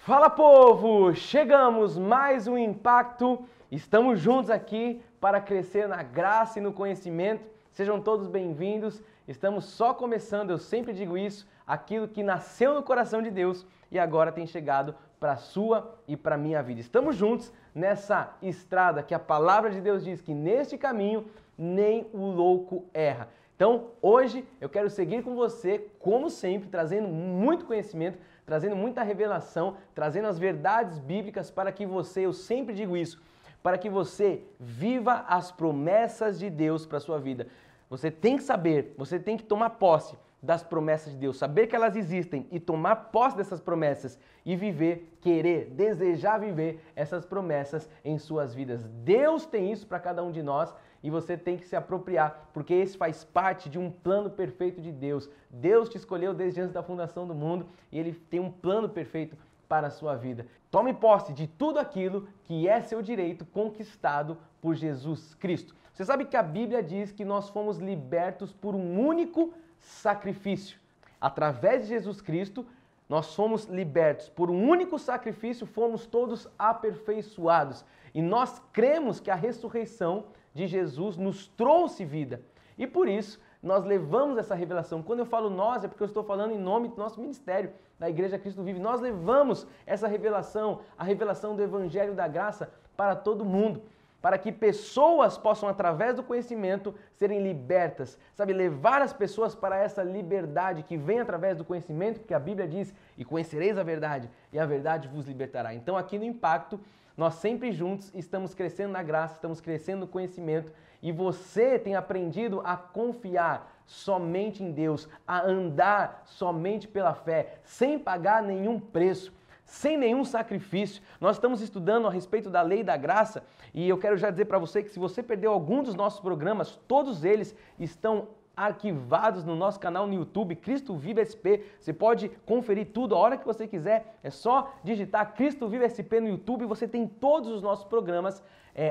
Fala, povo! Chegamos, mais um impacto. Estamos juntos aqui para crescer na graça e no conhecimento. Sejam todos bem-vindos. Estamos só começando, eu sempre digo isso, aquilo que nasceu no coração de Deus e agora tem chegado para a sua e para a minha vida. Estamos juntos nessa estrada que a palavra de Deus diz que neste caminho nem o louco erra. Então, hoje eu quero seguir com você, como sempre, trazendo muito conhecimento, trazendo muita revelação, trazendo as verdades bíblicas para que você, eu sempre digo isso, para que você viva as promessas de Deus para a sua vida. Você tem que saber, você tem que tomar posse das promessas de Deus, saber que elas existem e tomar posse dessas promessas e viver, querer, desejar viver essas promessas em suas vidas. Deus tem isso para cada um de nós e você tem que se apropriar, porque esse faz parte de um plano perfeito de Deus. Deus te escolheu desde antes da fundação do mundo e Ele tem um plano perfeito para a sua vida. Tome posse de tudo aquilo que é seu direito conquistado por Jesus Cristo. Você sabe que a Bíblia diz que nós fomos libertos por um único sacrifício. Através de Jesus Cristo, nós fomos libertos por um único sacrifício, fomos todos aperfeiçoados. E nós cremos que a ressurreição de Jesus nos trouxe vida. E por isso, nós levamos essa revelação. Quando eu falo nós, é porque eu estou falando em nome do nosso ministério, da Igreja Cristo Vive. Nós levamos essa revelação, a revelação do Evangelho da Graça para todo mundo, para que pessoas possam, através do conhecimento, serem libertas. Sabe, levar as pessoas para essa liberdade que vem através do conhecimento, porque a Bíblia diz, e conhecereis a verdade, e a verdade vos libertará. Então aqui no Impacto, nós sempre juntos estamos crescendo na graça, estamos crescendo no conhecimento, e você tem aprendido a confiar somente em Deus, a andar somente pela fé, sem pagar nenhum preço, sem nenhum sacrifício. Nós estamos estudando a respeito da lei da graça e eu quero já dizer para você que se você perdeu algum dos nossos programas, todos eles estão arquivados no nosso canal no YouTube, Cristo Vive SP. Você pode conferir tudo a hora que você quiser. É só digitar Cristo Vive SP no YouTube e você tem todos os nossos programas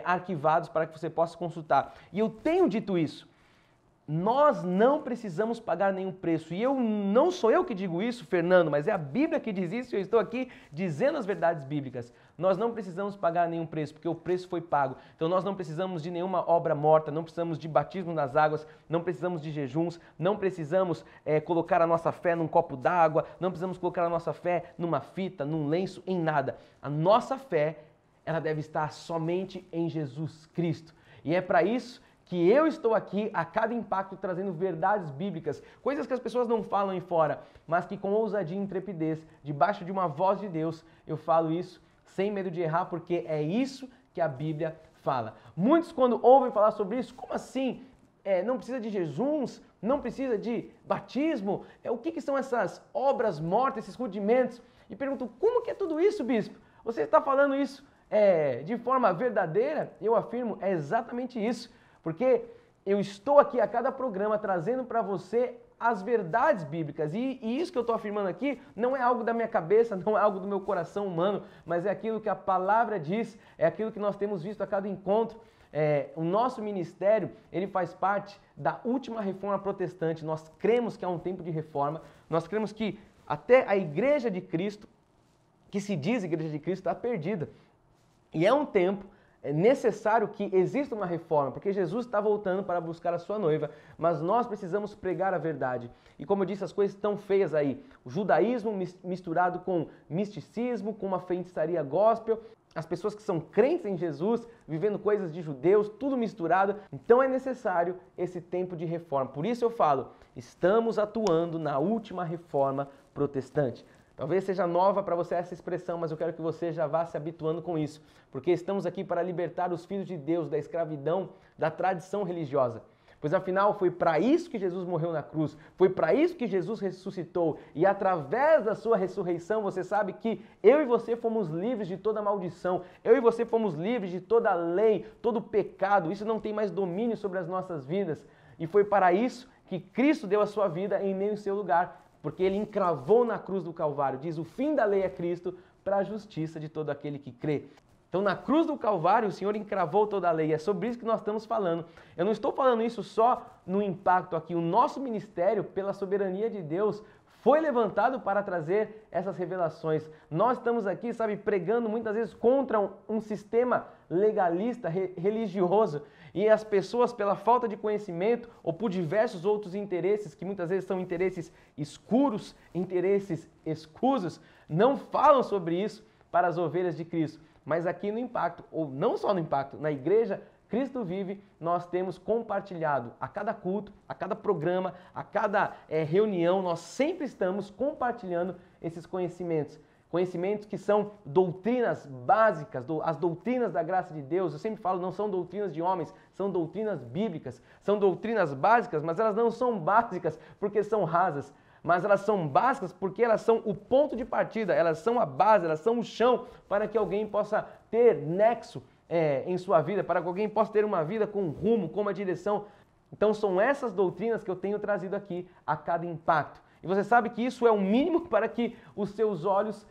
arquivados para que você possa consultar. E eu tenho dito isso. Nós não precisamos pagar nenhum preço. E não sou eu que digo isso, Fernando, mas é a Bíblia que diz isso e eu estou aqui dizendo as verdades bíblicas. Nós não precisamos pagar nenhum preço, porque o preço foi pago. Então nós não precisamos de nenhuma obra morta, não precisamos de batismo nas águas, não precisamos de jejuns, não precisamos colocar a nossa fé num copo d'água, não precisamos colocar a nossa fé numa fita, num lenço, em nada. A nossa fé, ela deve estar somente em Jesus Cristo. E é para isso que eu estou aqui a cada impacto trazendo verdades bíblicas, coisas que as pessoas não falam em fora, mas que com ousadia e intrepidez, debaixo de uma voz de Deus, eu falo isso sem medo de errar, porque é isso que a Bíblia fala. Muitos quando ouvem falar sobre isso, como assim? Não precisa de jejuns, não precisa de batismo, o que são essas obras mortas, esses rudimentos? E perguntam, como que é tudo isso, bispo? Você está falando isso de forma verdadeira? Eu afirmo, é exatamente isso. Porque eu estou aqui a cada programa trazendo para você as verdades bíblicas. E isso que eu estou afirmando aqui não é algo da minha cabeça, não é algo do meu coração humano, mas é aquilo que a palavra diz, é aquilo que nós temos visto a cada encontro. O nosso ministério, ele faz parte da última reforma protestante. Nós cremos que há um tempo de reforma, nós cremos que até a Igreja de Cristo, que se diz Igreja de Cristo, está perdida. E é um tempo necessário que exista uma reforma, porque Jesus está voltando para buscar a sua noiva, mas nós precisamos pregar a verdade. E como eu disse, as coisas estão feias aí. O judaísmo misturado com misticismo, com uma feitiçaria gospel, as pessoas que são crentes em Jesus, vivendo coisas de judeus, tudo misturado. Então é necessário esse tempo de reforma. Por isso eu falo, estamos atuando na última reforma protestante. Talvez seja nova para você essa expressão, mas eu quero que você já vá se habituando com isso, porque estamos aqui para libertar os filhos de Deus da escravidão, da tradição religiosa. Pois afinal foi para isso que Jesus morreu na cruz, foi para isso que Jesus ressuscitou e através da sua ressurreição você sabe que eu e você fomos livres de toda maldição, eu e você fomos livres de toda lei, todo pecado, isso não tem mais domínio sobre as nossas vidas e foi para isso que Cristo deu a sua vida em meio ao seu lugar. Porque ele encravou na cruz do Calvário, diz o fim da lei é Cristo, para a justiça de todo aquele que crê. Então, na cruz do Calvário, o Senhor encravou toda a lei. É sobre isso que nós estamos falando. Eu não estou falando isso só no impacto aqui. O nosso ministério, pela soberania de Deus, foi levantado para trazer essas revelações. Nós estamos aqui, sabe, pregando muitas vezes contra um sistema legalista, religioso. E as pessoas, pela falta de conhecimento ou por diversos outros interesses, que muitas vezes são interesses escuros, interesses escusos, não falam sobre isso para as ovelhas de Cristo. Mas aqui no Impacto, ou não só no Impacto, na igreja Cristo Vive, nós temos compartilhado a cada culto, a cada programa, a cada reunião, nós sempre estamos compartilhando esses conhecimentos. Conhecimentos que são doutrinas básicas, as doutrinas da graça de Deus. Eu sempre falo, não são doutrinas de homens, são doutrinas bíblicas. São doutrinas básicas, mas elas não são básicas porque são rasas. Mas elas são básicas porque elas são o ponto de partida, elas são a base, elas são o chão para que alguém possa ter nexo em sua vida, para que alguém possa ter uma vida com rumo, com uma direção. Então são essas doutrinas que eu tenho trazido aqui a cada impacto. E você sabe que isso é o mínimo para que os seus olhos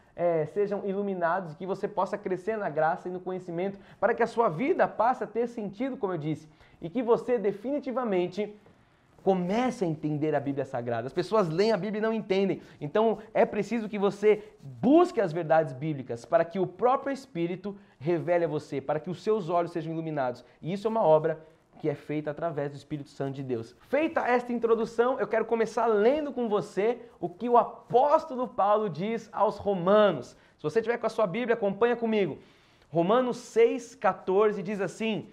sejam iluminados, que você possa crescer na graça e no conhecimento, para que a sua vida passe a ter sentido, como eu disse, e que você definitivamente comece a entender a Bíblia Sagrada. As pessoas leem a Bíblia e não entendem. Então é preciso que você busque as verdades bíblicas para que o próprio Espírito revele a você, para que os seus olhos sejam iluminados. E isso é uma obra que é feita através do Espírito Santo de Deus. Feita esta introdução, eu quero começar lendo com você o que o apóstolo Paulo diz aos Romanos. Se você tiver com a sua Bíblia, acompanha comigo. Romanos 6,14 diz assim: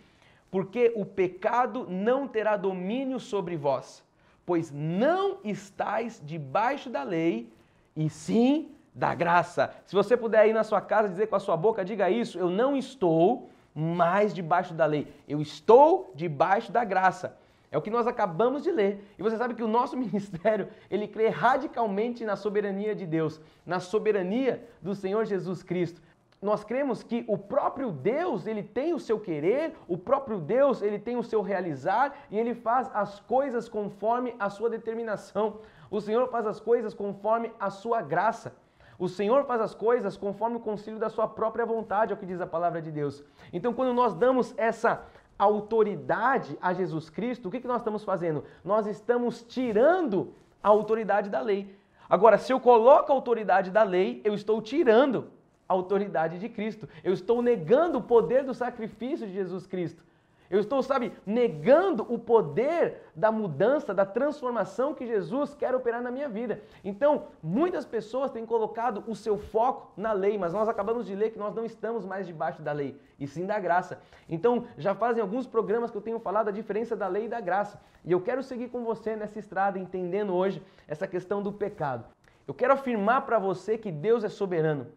porque o pecado não terá domínio sobre vós, pois não estáis debaixo da lei, e sim da graça. Se você puder ir na sua casa dizer com a sua boca, diga isso: eu não estou mais debaixo da lei, eu estou debaixo da graça. É o que nós acabamos de ler. E você sabe que o nosso ministério, ele crê radicalmente na soberania de Deus, na soberania do Senhor Jesus Cristo. Nós cremos que o próprio Deus, ele tem o seu querer, o próprio Deus, ele tem o seu realizar e ele faz as coisas conforme a sua determinação. O Senhor faz as coisas conforme a sua graça. O Senhor faz as coisas conforme o concílio da sua própria vontade, é o que diz a palavra de Deus. Então, quando nós damos essa autoridade a Jesus Cristo, o que nós estamos fazendo? Nós estamos tirando a autoridade da lei. Agora, se eu coloco a autoridade da lei, eu estou tirando a autoridade de Cristo. Eu estou negando o poder do sacrifício de Jesus Cristo. Eu estou, negando o poder da mudança, da transformação que Jesus quer operar na minha vida. Então, muitas pessoas têm colocado o seu foco na lei, mas nós acabamos de ler que nós não estamos mais debaixo da lei, e sim da graça. Então, já fazem alguns programas que eu tenho falado a diferença da lei e da graça. E eu quero seguir com você nessa estrada, entendendo hoje essa questão do pecado. Eu quero afirmar para você que Deus é soberano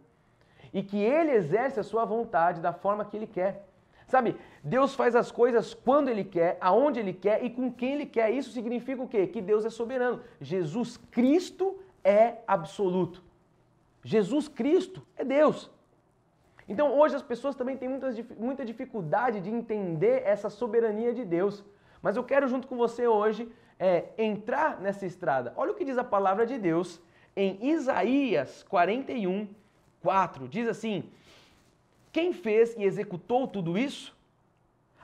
e que Ele exerce a sua vontade da forma que Ele quer. Sabe, Deus faz as coisas quando Ele quer, aonde Ele quer e com quem Ele quer. Isso significa o quê? Que Deus é soberano. Jesus Cristo é absoluto. Jesus Cristo é Deus. Então hoje as pessoas também têm muita dificuldade de entender essa soberania de Deus. Mas eu quero junto com você hoje entrar nessa estrada. Olha o que diz a palavra de Deus em Isaías 41, 4. Diz assim: quem fez e executou tudo isso?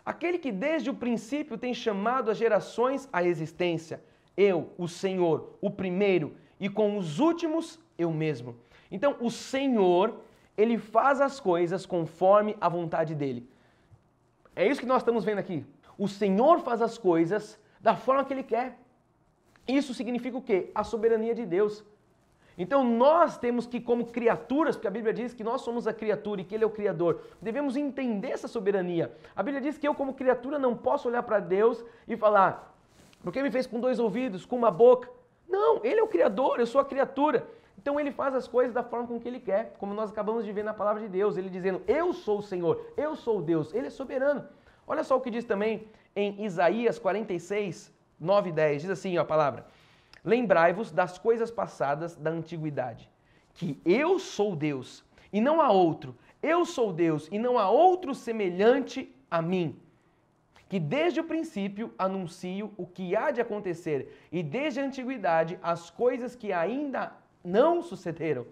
Aquele que desde o princípio tem chamado as gerações à existência. Eu, o Senhor, o primeiro, e com os últimos, eu mesmo. Então, o Senhor, Ele faz as coisas conforme a vontade dEle. É isso que nós estamos vendo aqui. O Senhor faz as coisas da forma que Ele quer. Isso significa o quê? A soberania de Deus. Então nós temos que, como criaturas, porque a Bíblia diz que nós somos a criatura e que Ele é o Criador, devemos entender essa soberania. A Bíblia diz que eu, como criatura, não posso olhar para Deus e falar: por que me fez com 2 ouvidos, com uma boca? Não, Ele é o Criador, eu sou a criatura. Então Ele faz as coisas da forma com que Ele quer, como nós acabamos de ver na palavra de Deus, Ele dizendo: eu sou o Senhor, eu sou o Deus, Ele é soberano. Olha só o que diz também em Isaías 46, 9 e 10, diz assim a palavra: lembrai-vos das coisas passadas da antiguidade, que eu sou Deus e não há outro, eu sou Deus e não há outro semelhante a mim, que desde o princípio anuncio o que há de acontecer e desde a antiguidade as coisas que ainda não sucederam,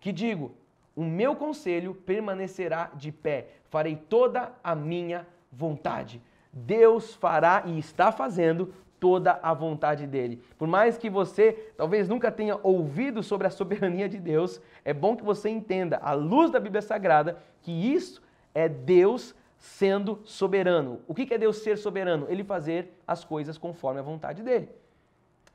que digo: o meu conselho permanecerá de pé. Farei toda a minha vontade. Deus fará e está fazendo toda a vontade dele. Por mais que você talvez nunca tenha ouvido sobre a soberania de Deus, é bom que você entenda, à luz da Bíblia Sagrada, que isso é Deus sendo soberano. O que é Deus ser soberano? Ele fazer as coisas conforme a vontade dele.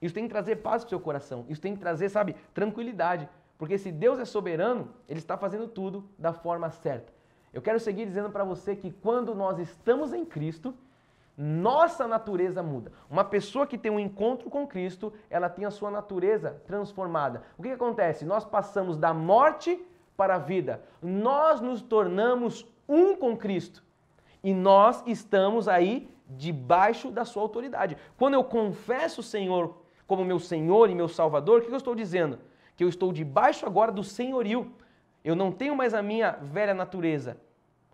Isso tem que trazer paz para o seu coração. Isso tem que trazer, sabe, tranquilidade. Porque se Deus é soberano, Ele está fazendo tudo da forma certa. Eu quero seguir dizendo para você que quando nós estamos em Cristo, nossa natureza muda. Uma pessoa que tem um encontro com Cristo, ela tem a sua natureza transformada. O que acontece? Nós passamos da morte para a vida. Nós nos tornamos um com Cristo. E nós estamos aí debaixo da sua autoridade. Quando eu confesso o Senhor como meu Senhor e meu Salvador, o que eu estou dizendo? Que eu estou debaixo agora do senhorio. Eu não tenho mais a minha velha natureza.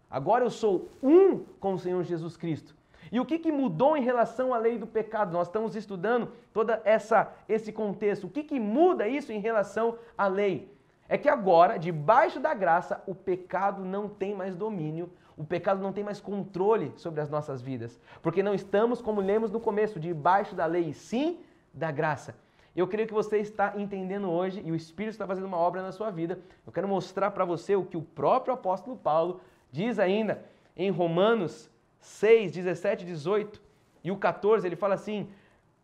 Agora eu sou um com o Senhor Jesus Cristo. E o que mudou em relação à lei do pecado? Nós estamos estudando todo esse contexto. O que muda isso em relação à lei? É que agora, debaixo da graça, o pecado não tem mais domínio, o pecado não tem mais controle sobre as nossas vidas. Porque não estamos, como lemos no começo, debaixo da lei, e sim da graça. Eu creio que você está entendendo hoje e o Espírito está fazendo uma obra na sua vida. Eu quero mostrar para você o que o próprio apóstolo Paulo diz ainda em Romanos 6, 17 e 18 e o 14, ele fala assim: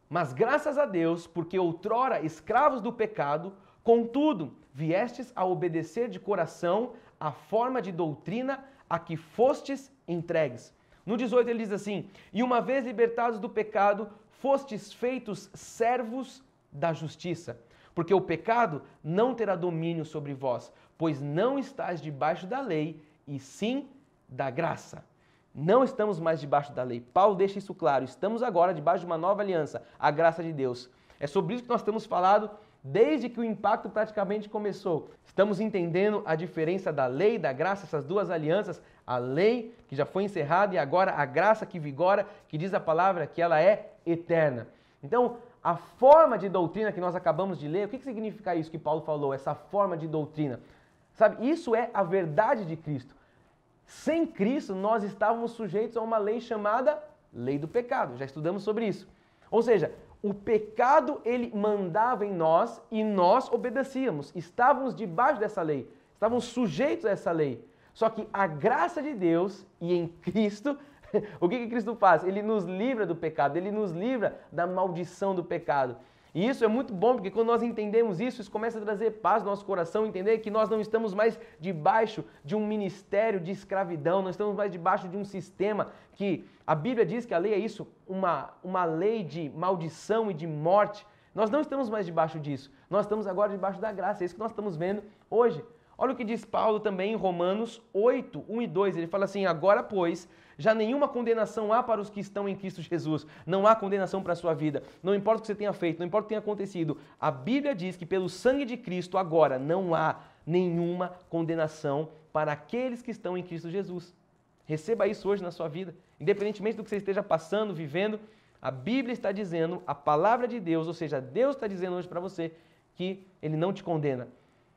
mas graças a Deus, porque outrora escravos do pecado, contudo, viestes a obedecer de coração a forma de doutrina a que fostes entregues. No 18 ele diz assim: e uma vez libertados do pecado, fostes feitos servos da justiça, porque o pecado não terá domínio sobre vós, pois não estáis debaixo da lei, e sim da graça. Não estamos mais debaixo da lei. Paulo deixa isso claro. Estamos agora debaixo de uma nova aliança, a graça de Deus. É sobre isso que nós temos falado desde que o impacto praticamente começou. Estamos entendendo a diferença da lei e da graça, essas duas alianças. A lei que já foi encerrada e agora a graça que vigora, que diz a palavra que ela é eterna. Então, a forma de doutrina que nós acabamos de ler, o que significa isso que Paulo falou, essa forma de doutrina? Sabe, isso é a verdade de Cristo. Sem Cristo, nós estávamos sujeitos a uma lei chamada lei do pecado. Já estudamos sobre isso. Ou seja, o pecado, ele mandava em nós e nós obedecíamos. Estávamos debaixo dessa lei. Estávamos sujeitos a essa lei. Só que a graça de Deus e em Cristo, o que Cristo faz? Ele nos livra do pecado, ele nos livra da maldição do pecado. E isso é muito bom, porque quando nós entendemos isso, isso começa a trazer paz no nosso coração, entender que nós não estamos mais debaixo de um ministério de escravidão, não estamos mais debaixo de um sistema que a Bíblia diz que a lei é isso, uma lei de maldição e de morte. Nós não estamos mais debaixo disso, nós estamos agora debaixo da graça, é isso que nós estamos vendo hoje. Olha o que diz Paulo também em Romanos 8, 1 e 2, ele fala assim: agora, pois, já nenhuma condenação há para os que estão em Cristo Jesus. Não há condenação para a sua vida. Não importa o que você tenha feito, não importa o que tenha acontecido. A Bíblia diz que pelo sangue de Cristo agora não há nenhuma condenação para aqueles que estão em Cristo Jesus. Receba isso hoje na sua vida. Independentemente do que você esteja passando, vivendo, a Bíblia está dizendo, a palavra de Deus, ou seja, Deus está dizendo hoje para você que Ele não te condena.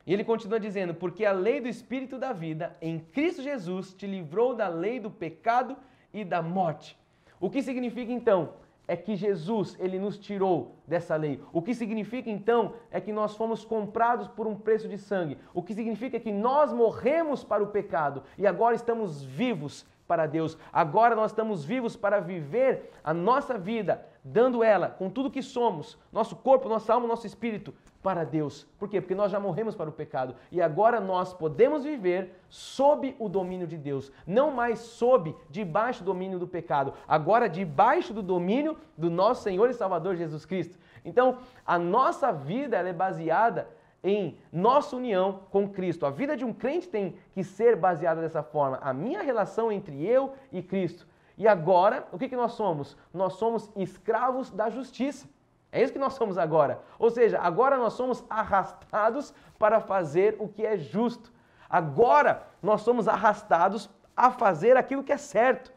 E ele continua dizendo: porque a lei do Espírito da vida em Cristo Jesus te livrou da lei do pecado e da morte. O que significa então? É que Jesus, ele nos tirou dessa lei. O que significa então é que nós fomos comprados por um preço de sangue. O que significa que nós morremos para o pecado e agora estamos vivos para Deus. Agora nós estamos vivos para viver a nossa vida, dando ela com tudo que somos, nosso corpo, nossa alma, nosso espírito, para Deus. Por quê? Porque nós já morremos para o pecado e agora nós podemos viver sob o domínio de Deus, não mais debaixo do domínio do pecado, agora debaixo do domínio do nosso Senhor e Salvador Jesus Cristo. Então, a nossa vida ela é baseada em nossa união com Cristo. A vida de um crente tem que ser baseada dessa forma, a minha relação entre eu e Cristo. E agora, o que nós somos? Nós somos escravos da justiça. É isso que nós somos agora. Ou seja, agora nós somos arrastados para fazer o que é justo. Agora nós somos arrastados a fazer aquilo que é certo.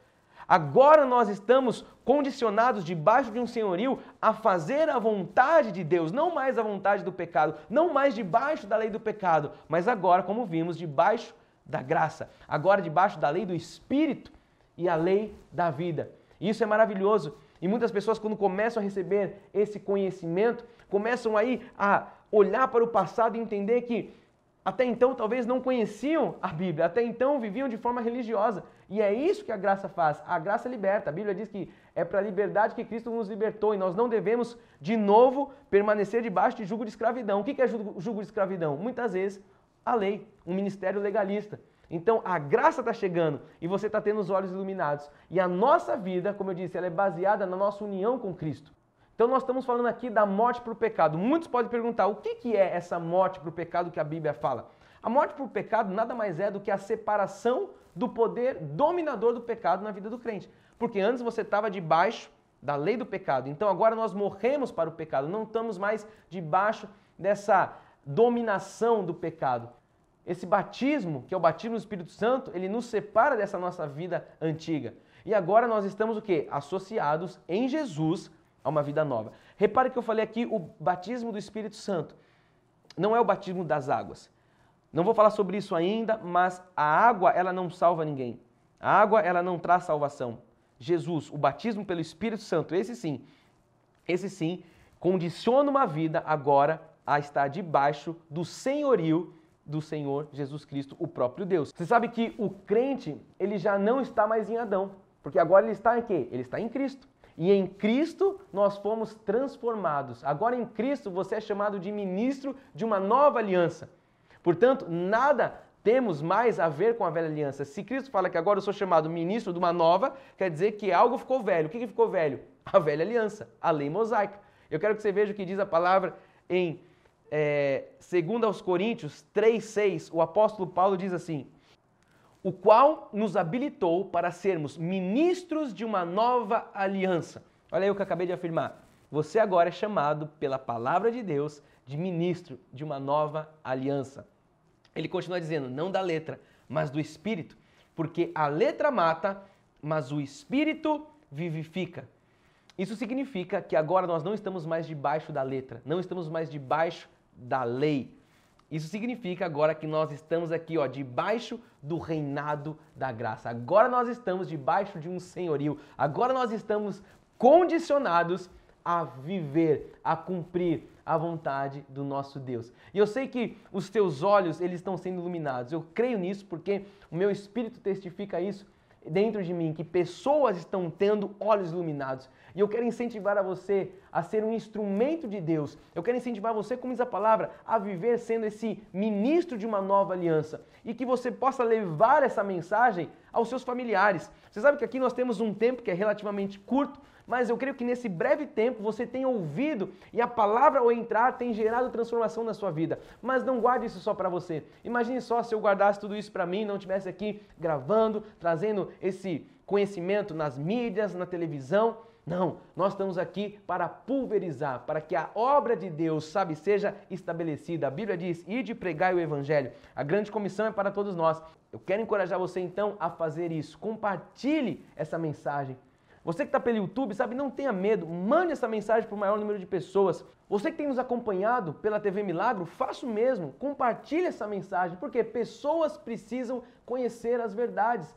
Agora nós estamos condicionados debaixo de um senhorio a fazer a vontade de Deus, não mais a vontade do pecado, não mais debaixo da lei do pecado, mas agora, como vimos, debaixo da graça, agora debaixo da lei do Espírito e a lei da vida. Isso é maravilhoso. E muitas pessoas, quando começam a receber esse conhecimento, começam aí a olhar para o passado e entender que até então talvez não conheciam a Bíblia, até então viviam de forma religiosa. E é isso que a graça faz. A graça liberta. A Bíblia diz que é para a liberdade que Cristo nos libertou e nós não devemos de novo permanecer debaixo de jugo de escravidão. O que é jugo de escravidão? Muitas vezes a lei, um ministério legalista. Então a graça está chegando e você está tendo os olhos iluminados. E a nossa vida, como eu disse, ela é baseada na nossa união com Cristo. Então nós estamos falando aqui da morte para o pecado. Muitos podem perguntar, o que é essa morte para o pecado que a Bíblia fala? A morte para o pecado nada mais é do que a separação do poder dominador do pecado na vida do crente. Porque antes você estava debaixo da lei do pecado. Então agora nós morremos para o pecado. Não estamos mais debaixo dessa dominação do pecado. Esse batismo, que é o batismo do Espírito Santo, ele nos separa dessa nossa vida antiga. E agora nós estamos o quê? Associados em Jesus a uma vida nova. Repare que eu falei aqui o batismo do Espírito Santo. Não é o batismo das águas. Não vou falar sobre isso ainda, mas a água, ela não salva ninguém. A água, ela não traz salvação. Jesus, o batismo pelo Espírito Santo, esse sim, condiciona uma vida agora a estar debaixo do senhorio do Senhor Jesus Cristo, o próprio Deus. Você sabe que o crente, ele já não está mais em Adão, porque agora ele está em quê? Ele está em Cristo. E em Cristo nós fomos transformados. Agora em Cristo você é chamado de ministro de uma nova aliança. Portanto, nada temos mais a ver com a velha aliança. Se Cristo fala que agora eu sou chamado ministro de uma nova, quer dizer que algo ficou velho. O que ficou velho? A velha aliança, a lei mosaica. Eu quero que você veja o que diz a palavra em 2 Coríntios 3,6. O apóstolo Paulo diz assim: o qual nos habilitou para sermos ministros de uma nova aliança. Olha aí o que eu acabei de afirmar. Você agora é chamado pela palavra de Deus de ministro de uma nova aliança. Ele continua dizendo, não da letra, mas do Espírito, porque a letra mata, mas o Espírito vivifica. Isso significa que agora nós não estamos mais debaixo da letra, não estamos mais debaixo da lei. Isso significa agora que nós estamos aqui, debaixo do reinado da graça. Agora nós estamos debaixo de um senhorio. Agora nós estamos condicionados a viver, a cumprir a vontade do nosso Deus. E eu sei que os teus olhos, eles estão sendo iluminados. Eu creio nisso porque o meu espírito testifica isso dentro de mim, que pessoas estão tendo olhos iluminados. E eu quero incentivar a você a ser um instrumento de Deus. Eu quero incentivar você, como diz a palavra, a viver sendo esse ministro de uma nova aliança. E que você possa levar essa mensagem aos seus familiares. Você sabe que aqui nós temos um tempo que é relativamente curto, mas eu creio que nesse breve tempo você tem ouvido e a palavra ao entrar tem gerado transformação na sua vida. Mas não guarde isso só para você. Imagine só se eu guardasse tudo isso para mim, não estivesse aqui gravando, trazendo esse conhecimento nas mídias, na televisão. Não, nós estamos aqui para pulverizar, para que a obra de Deus, seja estabelecida. A Bíblia diz, ide pregai o Evangelho. A grande comissão é para todos nós. Eu quero encorajar você então a fazer isso. Compartilhe essa mensagem. Você que está pelo YouTube, não tenha medo, mande essa mensagem para o maior número de pessoas. Você que tem nos acompanhado pela TV Milagro, faça o mesmo, compartilhe essa mensagem, porque pessoas precisam conhecer as verdades.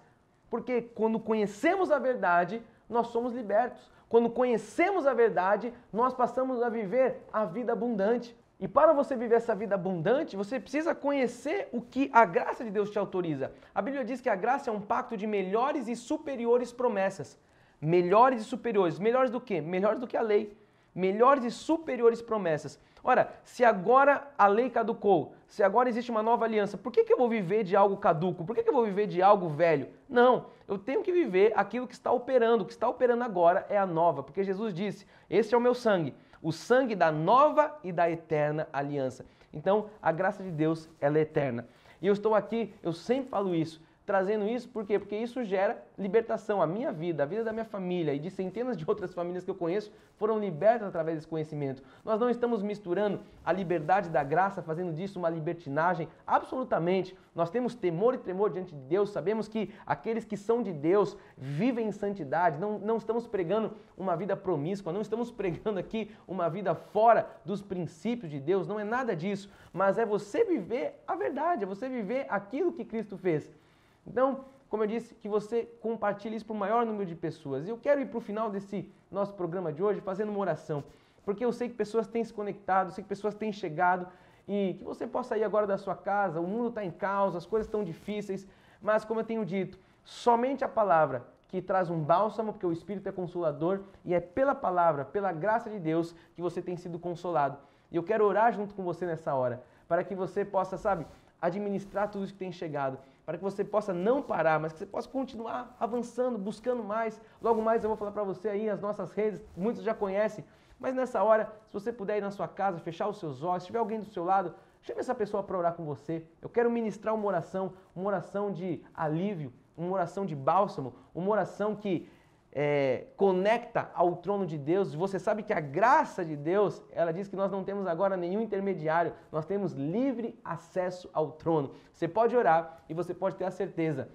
Porque quando conhecemos a verdade, nós somos libertos. Quando conhecemos a verdade, nós passamos a viver a vida abundante. E para você viver essa vida abundante, você precisa conhecer o que a graça de Deus te autoriza. A Bíblia diz que a graça é um pacto de melhores e superiores promessas. Melhores e superiores. Melhores do quê? Melhores do que a lei. Melhores e superiores promessas. Ora, se agora a lei caducou, se agora existe uma nova aliança, por que eu vou viver de algo caduco? Por que eu vou viver de algo velho? Não, eu tenho que viver aquilo que está operando. O que está operando agora é a nova, porque Jesus disse, este é o meu sangue, o sangue da nova e da eterna aliança. Então, a graça de Deus, ela é eterna. E eu estou aqui, eu sempre falo isso, trazendo isso, por quê? Porque isso gera libertação. A minha vida, a vida da minha família e de centenas de outras famílias que eu conheço foram libertas através desse conhecimento. Nós não estamos misturando a liberdade da graça, fazendo disso uma libertinagem, absolutamente. Nós temos temor e tremor diante de Deus, sabemos que aqueles que são de Deus vivem em santidade, não estamos pregando uma vida promíscua, não estamos pregando aqui uma vida fora dos princípios de Deus, não é nada disso, mas é você viver a verdade, é você viver aquilo que Cristo fez. Então, como eu disse, que você compartilhe isso para o maior número de pessoas. E eu quero ir para o final desse nosso programa de hoje fazendo uma oração, porque eu sei que pessoas têm se conectado, eu sei que pessoas têm chegado e que você possa ir agora da sua casa, o mundo está em caos, as coisas estão difíceis, mas como eu tenho dito, somente a palavra que traz um bálsamo, porque o Espírito é consolador e é pela palavra, pela graça de Deus que você tem sido consolado. E eu quero orar junto com você nessa hora, para que você possa, administrar tudo isso que tem chegado, para que você possa não parar, mas que você possa continuar avançando, buscando mais. Logo mais eu vou falar para você aí as nossas redes, muitos já conhecem, mas nessa hora, se você puder ir na sua casa, fechar os seus olhos, se tiver alguém do seu lado, chame essa pessoa para orar com você. Eu quero ministrar uma oração de alívio, uma oração de bálsamo, uma oração que conecta ao trono de Deus. Você sabe que a graça de Deus, ela diz que nós não temos agora nenhum intermediário, nós temos livre acesso ao trono. Você pode orar e você pode ter a certeza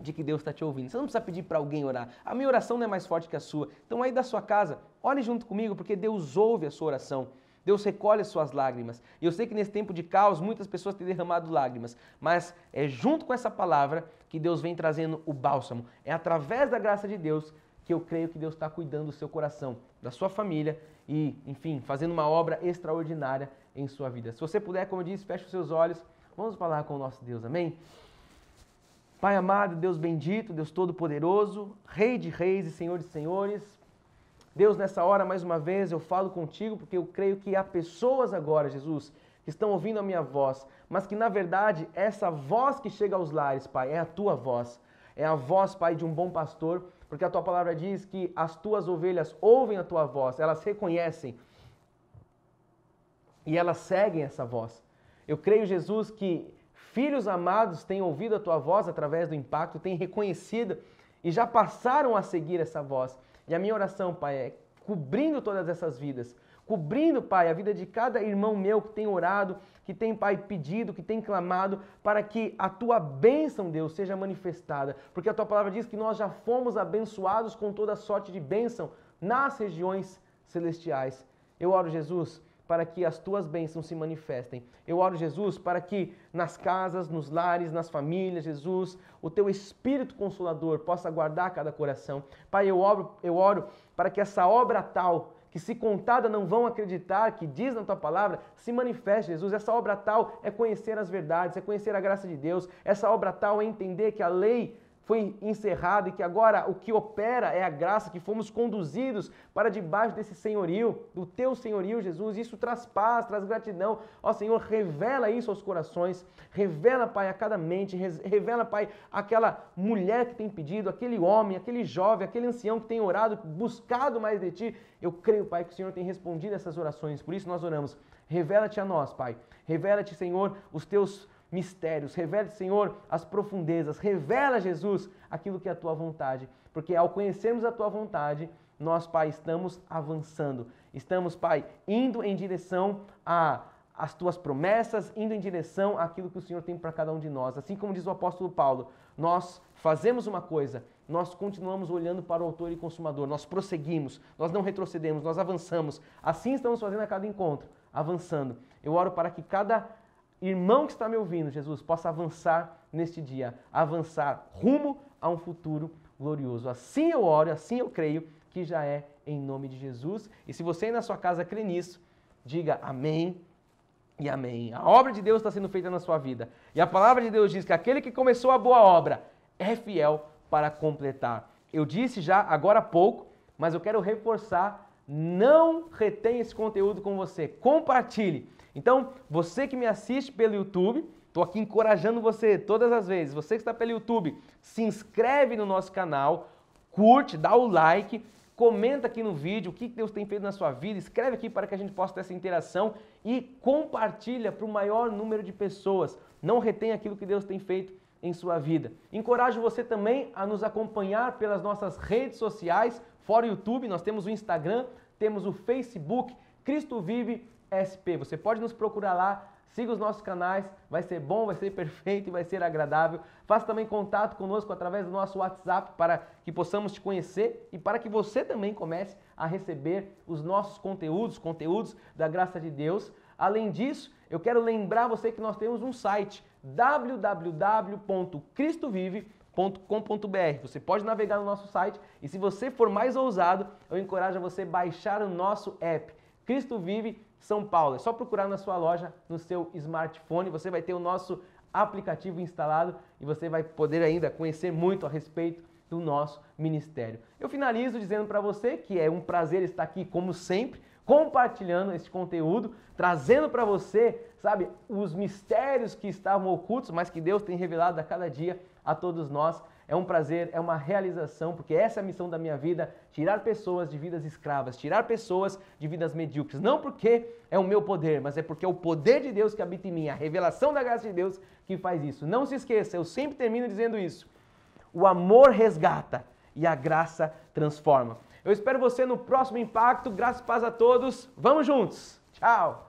de que Deus está te ouvindo. Você não precisa pedir para alguém orar. A minha oração não é mais forte que a sua. Então aí da sua casa, ore junto comigo, porque Deus ouve a sua oração. Deus recolhe as suas lágrimas. E eu sei que nesse tempo de caos, muitas pessoas têm derramado lágrimas, mas é junto com essa palavra que Deus vem trazendo o bálsamo. É através da graça de Deus que eu creio que Deus está cuidando do seu coração, da sua família e, enfim, fazendo uma obra extraordinária em sua vida. Se você puder, como eu disse, feche os seus olhos. Vamos falar com o nosso Deus, amém? Pai amado, Deus bendito, Deus todo-poderoso, Rei de reis e Senhor de senhores, Deus, nessa hora, mais uma vez, eu falo contigo porque eu creio que há pessoas agora, Jesus, que estão ouvindo a minha voz, mas que, na verdade, essa voz que chega aos lares, Pai, é a tua voz. É a voz, Pai, de um bom pastor, porque a tua palavra diz que as tuas ovelhas ouvem a tua voz, elas reconhecem e elas seguem essa voz. Eu creio, Jesus, que filhos amados têm ouvido a tua voz através do impacto, têm reconhecido e já passaram a seguir essa voz. E a minha oração, Pai, é cobrindo todas essas vidas, cobrindo, Pai, a vida de cada irmão meu que tem orado, que tem, Pai, pedido, que tem clamado, para que a tua bênção, Deus, seja manifestada. Porque a tua palavra diz que nós já fomos abençoados com toda sorte de bênção nas regiões celestiais. Eu oro, Jesus, para que as tuas bênçãos se manifestem. Eu oro, Jesus, para que nas casas, nos lares, nas famílias, Jesus, o teu Espírito Consolador possa guardar cada coração. Pai, eu oro para que essa obra tal, que se contada não vão acreditar, que diz na tua palavra, se manifeste, Jesus. Essa obra tal é conhecer as verdades, é conhecer a graça de Deus. Essa obra tal é entender que a lei foi encerrado e que agora o que opera é a graça, que fomos conduzidos para debaixo desse senhorio, do teu senhorio, Jesus. Isso traz paz, traz gratidão. Ó Senhor, revela isso aos corações, revela, Pai, a cada mente, revela, Pai, aquela mulher que tem pedido, aquele homem, aquele jovem, aquele ancião que tem orado, buscado mais de Ti. Eu creio, Pai, que o Senhor tem respondido essas orações, por isso nós oramos. Revela-te a nós, Pai. Revela-te, Senhor, os teus mistérios, revela, Senhor, as profundezas, revela, Jesus, aquilo que é a tua vontade, porque ao conhecermos a tua vontade, nós, Pai, estamos avançando, estamos, Pai, indo em direção às tuas promessas, indo em direção àquilo que o Senhor tem para cada um de nós. Assim como diz o apóstolo Paulo, nós fazemos uma coisa, nós continuamos olhando para o autor e consumador, nós prosseguimos, nós não retrocedemos, nós avançamos. Assim estamos fazendo a cada encontro, avançando. Eu oro para que cada irmão que está me ouvindo, Jesus, possa avançar neste dia, avançar rumo a um futuro glorioso. Assim eu oro, assim eu creio que já é em nome de Jesus. E se você aí na sua casa crê nisso, diga amém e amém. A obra de Deus está sendo feita na sua vida. E a palavra de Deus diz que aquele que começou a boa obra é fiel para completar. Eu disse já agora há pouco, mas eu quero reforçar, não retenha esse conteúdo com você, compartilhe. Então, você que me assiste pelo YouTube, estou aqui encorajando você todas as vezes. Você que está pelo YouTube, se inscreve no nosso canal, curte, dá o like, comenta aqui no vídeo o que Deus tem feito na sua vida, escreve aqui para que a gente possa ter essa interação e compartilha para o maior número de pessoas. Não retém aquilo que Deus tem feito em sua vida. Encorajo você também a nos acompanhar pelas nossas redes sociais, fora o YouTube, nós temos o Instagram, temos o Facebook, Cristo Vive SP. Você pode nos procurar lá, siga os nossos canais, vai ser bom, vai ser perfeito e vai ser agradável. Faça também contato conosco através do nosso WhatsApp para que possamos te conhecer e para que você também comece a receber os nossos conteúdos da graça de Deus. Além disso, eu quero lembrar você que nós temos um site www.cristovive.com.br. Você pode navegar no nosso site e se você for mais ousado, eu encorajo você a baixar o nosso app, Cristo Vive São Paulo. É só procurar na sua loja, no seu smartphone, você vai ter o nosso aplicativo instalado e você vai poder ainda conhecer muito a respeito do nosso ministério. Eu finalizo dizendo para você que é um prazer estar aqui, como sempre, compartilhando esse conteúdo, trazendo para você, sabe, os mistérios que estavam ocultos, mas que Deus tem revelado a cada dia a todos nós. É um prazer, é uma realização, porque essa é a missão da minha vida, tirar pessoas de vidas escravas, tirar pessoas de vidas medíocres. Não porque é o meu poder, mas é porque é o poder de Deus que habita em mim, a revelação da graça de Deus que faz isso. Não se esqueça, eu sempre termino dizendo isso. O amor resgata e a graça transforma. Eu espero você no próximo Impacto. Graças e paz a todos. Vamos juntos. Tchau.